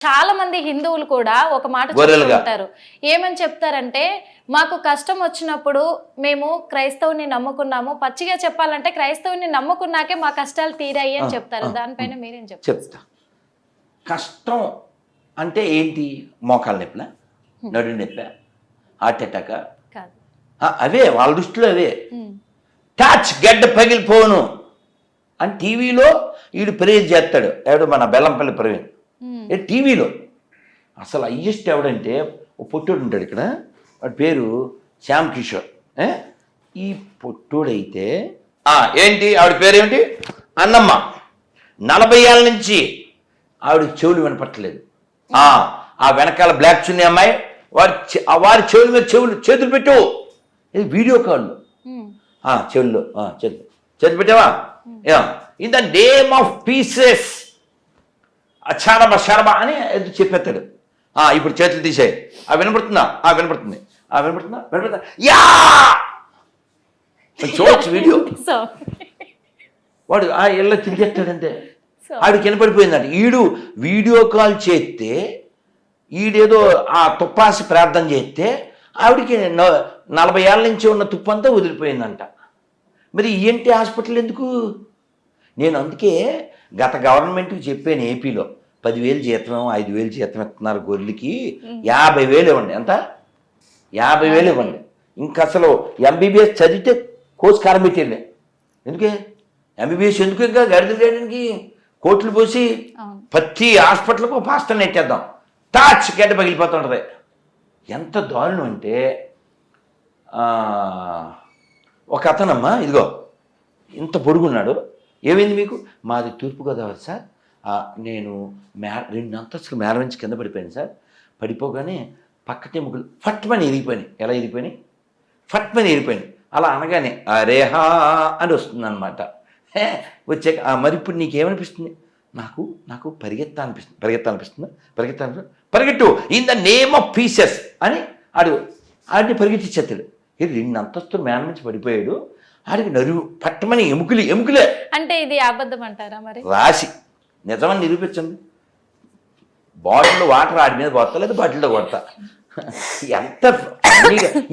చాలా మంది హిందువులు కూడా ఒక మాట గొర్రెలుగా చెప్తుంటారు. ఏమని చెప్తారంటే, మాకు కష్టం వచ్చినప్పుడు మేము క్రైస్తవుని నమ్ముకున్నాము. పచ్చిగా చెప్పాలంటే క్రైస్తవుని నమ్ముకున్నాకే మా కష్టాలు తీరాయి అని చెప్తారు. దానిపైన మీరేం చెప్తారు? చెప్తా. కష్టం అంటే ఏంటి? మోకాలు నొప్పినా, నడు నొప్పా, హార్ట్ అటాకా? కాదు. అవే వాళ్ళ దృష్టిలో అవే. టచ్ గడ్డ పగిలిపోను అని టీవీలో వీడు ప్రేజ్ చేస్తాడు. ఎవడు? మన బెల్లంపల్లి ప్రవీణ్. టీవీలో అసలు హయ్యెస్ట్ ఎవడంటే ఓ పొట్టోడు ఉంటాడు ఇక్కడ, వాడి పేరు శ్యామ్ కిషోర్. ఈ పొట్టోడైతే ఏంటి ఆవిడ పేరు ఏమిటి? అన్నమ్మ. 40 ఏళ్ళ నుంచి ఆవిడ చెవులు వినపట్టలేదు. ఆ వెనకాల బ్లాక్ చున్నీ అమ్మాయి వారి చెవుల మీద చేతులు పెట్టు. ఇది వీడియో కాల్లో చెవుల్లో చేతులు పెట్టావా? In the name of pieces అచారబ శరబ అని చెప్పేస్తాడు. ఇప్పుడు చేతులు తీసేయి. వినపడుతుందా? వినపడుతుంది. వినపడుతుందా? యా చూడొచ్చు వీడియో. వాడు ఇళ్ళ తిరిగేస్తాడంటే ఆవిడకి వినపడిపోయిందంట. ఈడు వీడియో కాల్ చేస్తే ఈడేదో ఆ తుప్పాసి ప్రార్థన చేస్తే ఆవిడికి 40 ఏళ్ళ నుంచి ఉన్న తుప్పంతా వదిలిపోయిందంట. మరి ఈఎన్టీ హాస్పిటల్ ఎందుకు? నేను అందుకే గత గవర్నమెంట్కి చెప్పాను, ఏపీలో 10,000 జీతం 5,000 జీతం ఇస్తున్నారు గొర్రెలకి, 50,000 ఇవ్వండి. ఎంత? 50,000 ఇవ్వండి. ఇంకా అసలు ఎంబీబీఎస్ చదివితే కోర్స్ కారబెట్టేళ్ళే. ఎందుకే ఎంబీబీఎస్ ఎందుకు? ఇంకా గడిదలు చేయడానికి కోట్లు పోసి ప్రతి హాస్పిటల్కు పాస్టర్ నెట్టేద్దాం. టాచ్ గడ్డ పగిలిపోతుంటుంది. ఎంత దారుణం అంటే ఒక అతనమ్మా, ఇదిగో ఇంత పొడుగున్నాడు. ఏమైంది మీకు? మాది తూర్పుగోదావరి సార్. నేను 2 అంతస్తులు మేర నుంచి కింద పడిపోయాను సార్. పడిపోగానే పక్కటెముకలు ఫట్మని ఇరిగిపోయినాయి. ఎలా ఇరిగిపోయినాయి? ఫట్మని ఇరిగిపోయినాయి. అలా అనగానే అరేహా అని వస్తుంది అనమాట. వచ్చాక మరి ఇప్పుడు నీకేమనిపిస్తుంది? నాకు పరిగెత్తాలనిపిస్తుందా? పరిగెట్టు in the name of pieces అని ఆడిని పరిగెత్తిచ్చేస్తాడు. 2 అంతస్తులు మేర నుంచి పడిపోయాడు. ఆడికి నరువు పట్టమని ఎముకలే. అంటే ఇది అబద్ధం అంటారా? మరి రాసి నిజమని నిరూపించండి. బాటిల్లో వాటర్ ఆడి మీద కొడతా, లేదా బాటిల్లో కొడతా. ఎంత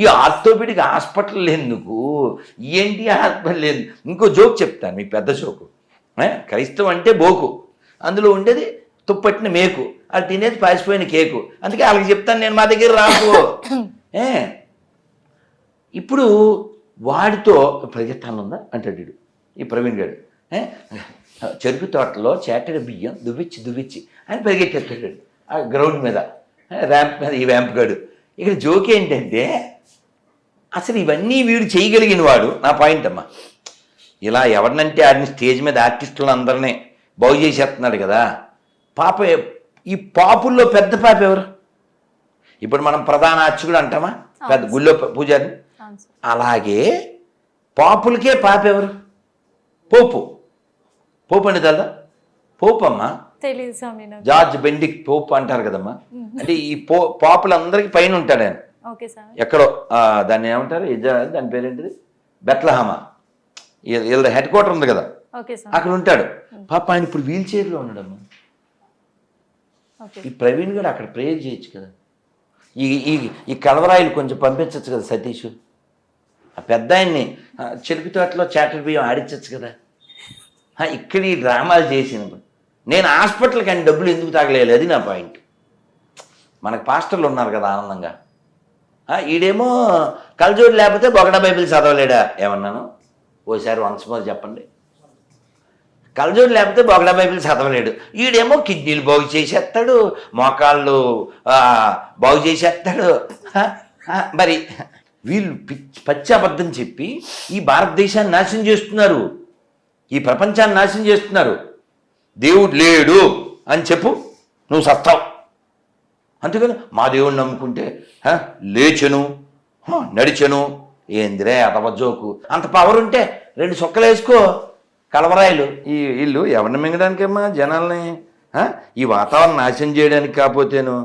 ఈ ఆర్థోపెడిక్ హాస్పిటల్ ఎందుకు? ఏంటి హాస్పిటల్ లేదు? ఇంకో జోక్ చెప్తాను మీకు, పెద్ద జోకు. క్రైస్తవం అంటే బోకు, అందులో ఉండేది తుప్పట్టిన మేకు, అది తినేది పాసిపోయిన కేకు. అందుకే వాళ్ళకి చెప్తాను నేను, మా దగ్గర రాకు. ఇప్పుడు వాడితో పరిగెత్తానుందా అంటాడు వీడు, ఈ ప్రవీణ్ గారు. చెరుకు తోటలో చేటడి బియ్యం దువ్విచ్చి అని పరిగెట్టేస్తాడు ఆ గ్రౌండ్ మీద, ర్యాంప్ మీద. ఈ ర్యాంప్ గాడు ఇక్కడ జోక్ ఏంటంటే, అసలు ఇవన్నీ వీడు చేయగలిగిన వాడు. నా పాయింట్ అమ్మా, ఇలా ఎవరినంటే ఆడిని స్టేజ్ మీద ఆర్టిస్టులను అందరినీ బాగు చేసేస్తున్నాడు కదా. పాప ఈ పాపుల్లో పెద్ద పాప ఎవరు? ఇప్పుడు మనం ప్రధాన అర్చకుడు అంటామా, పెద్ద గుళ్ళో పూజారి. అలాగే పాపులకే పాప ఎవరు? పోపు అని తెలదా? పోపు అమ్మా, జార్జ్ బెండిక్ పోప్ అంటారు కదమ్మా. అంటే ఈ పాపులందరికీ పైన ఉంటాడు ఆయన. ఎక్కడో దాన్ని ఏమంటారు, దాని పేరేంటిది, బెత్లహమా, వీళ్ళ హెడ్ క్వార్టర్ ఉంది కదా, అక్కడ ఉంటాడు. పాప ఆయన ఇప్పుడు వీల్ చైర్లో ఉన్నాడమ్మా. ఈ ప్రవీణ్ గారు అక్కడ ప్రేయర్ చేయొచ్చు కదా. ఈ కలవరాయిలు కొంచెం పంపించవచ్చు కదా సతీష్. ఆ పెద్ద ఆయన్ని చెరుకు తోటలో చాటర్ బియ్యం ఆడించవచ్చు కదా. ఇక్కడ ఈ డ్రామాలు చేసినప్పుడు నేను హాస్పిటల్కి ఆయన డబ్బులు ఎందుకు తాగలేదు, అది నా పాయింట్. మనకు పాస్టర్లు ఉన్నారు కదా ఆనందంగా. ఈడేమో కలజోడు లేకపోతే బొగడ బైబిల్ చదవలేడా ఏమన్నాను? ఓసారి వన్స్ మోర్ చెప్పండి. కలజోడు లేకపోతే బొగడ బైబిల్ చదవలేడు. ఈడేమో కిడ్నీలు బాగు చేసేస్తాడు, మోకాళ్ళు బాగు చేసేస్తాడు. మరి వీళ్ళు పచ్చి అబద్ధం చెప్పి ఈ భారతదేశాన్ని నాశనం చేస్తున్నారు, ఈ ప్రపంచాన్ని నాశనం చేస్తున్నారు. దేవుడు లేడు అని చెప్పు, నువ్వు సస్తావు. అందుకని మా దేవుడిని నమ్ముకుంటే లేచెను నడిచెను. ఏందిరే అతవజోకు? అంత పవర్ ఉంటే 2 సొక్కలు వేసుకో. కలవరాయిలు ఈ ఇల్లు ఎవరిని మింగడానికేమ్మా? జనాల్ని ఈ వాతావరణం నాశనం చేయడానికి కాకపోతేను.